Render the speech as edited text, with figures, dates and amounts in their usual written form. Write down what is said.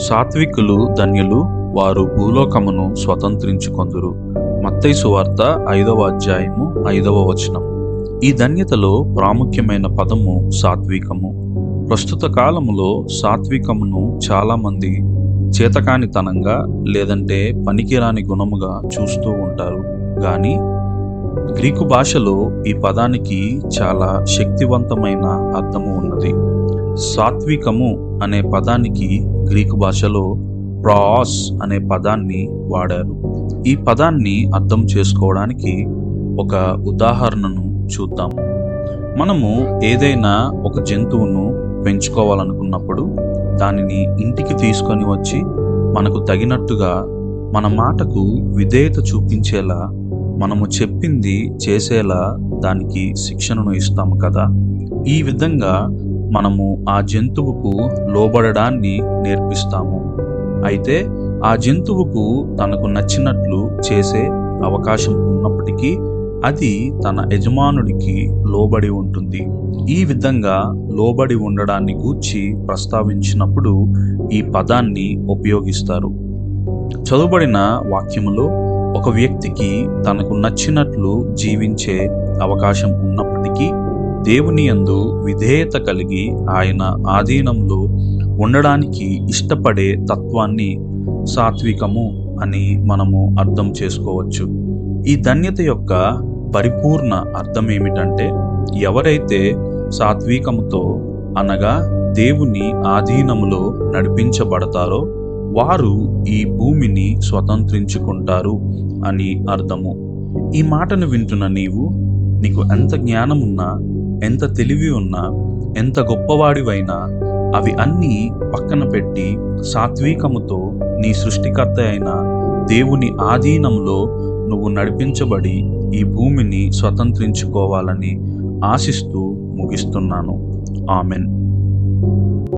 సాత్వికులు ధన్యులు, వారు భూలోకమును స్వతంత్రించుకొందురు. మత్తయి సువార్త 5వ అధ్యాయము 5వ వచనం. ఈ ధన్యతలో ప్రాముఖ్యమైన పదము సాత్వికము. ప్రస్తుత కాలములో సాత్వికమును చాలామంది చేతకానితనంగా లేదంటే పనికిరాని గుణముగా చూస్తూ ఉంటారు. కానీ గ్రీకు భాషలో ఈ పదానికి చాలా శక్తివంతమైన అర్థము ఉన్నది. సాత్వికము అనే పదానికి గ్రీకు భాషలో ప్రాస్ అనే పదాన్ని వాడారు. ఈ పదాన్ని అర్థం చేసుకోవడానికి ఒక ఉదాహరణను చూద్దాము. మనము ఏదైనా ఒక జంతువును పెంచుకోవాలనుకున్నప్పుడు దానిని ఇంటికి తీసుకొని వచ్చి మనకు తగినట్టుగా మన మాటకు విధేయత చూపించేలా, మనము చెప్పింది చేసేలా దానికి శిక్షణను ఇస్తాము కదా. ఈ విధంగా మనము ఆ జంతువుకు లోబడడాన్ని నేర్పిస్తాము. అయితే ఆ జంతువుకు తనకు నచ్చినట్లు చేసే అవకాశం ఉన్నప్పటికీ అది తన యజమానుడికి లోబడి ఉంటుంది. ఈ విధంగా లోబడి ఉండడాన్ని గూర్చి ప్రస్తావించినప్పుడు ఈ పదాన్ని ఉపయోగిస్తారు. చదువుబడిన వాక్యములో ఒక వ్యక్తికి తనకు నచ్చినట్లు జీవించే అవకాశం ఉన్నప్పటికీ దేవుని యందు విధేయత కలిగి ఆయన ఆధీనంలో ఉండడానికి ఇష్టపడే తత్వాన్ని సాత్వికము అని మనము అర్థం చేసుకోవచ్చు. ఈ ధన్యత యొక్క పరిపూర్ణ అర్థం ఏమిటంటే, ఎవరైతే సాత్వికముతో అనగా దేవుని ఆధీనములో నడిపించబడతారో వారు ఈ భూమిని స్వతంత్రించుకుంటారు అని అర్థము. ఈ మాటను వింటున్న నీకు ఎంత జ్ఞానమున్నా, ఎంత తెలివి ఉన్నా, ఎంత గొప్పవాడివైనా అవి అన్నీ పక్కన పెట్టి సాత్వికముతో నీ సృష్టికర్త అయిన దేవుని ఆధీనంలో నువ్వు నడిపించబడి ఈ భూమిని స్వతంత్రించుకోవాలని ఆశిస్తూ ముగిస్తున్నాను. ఆమెన్.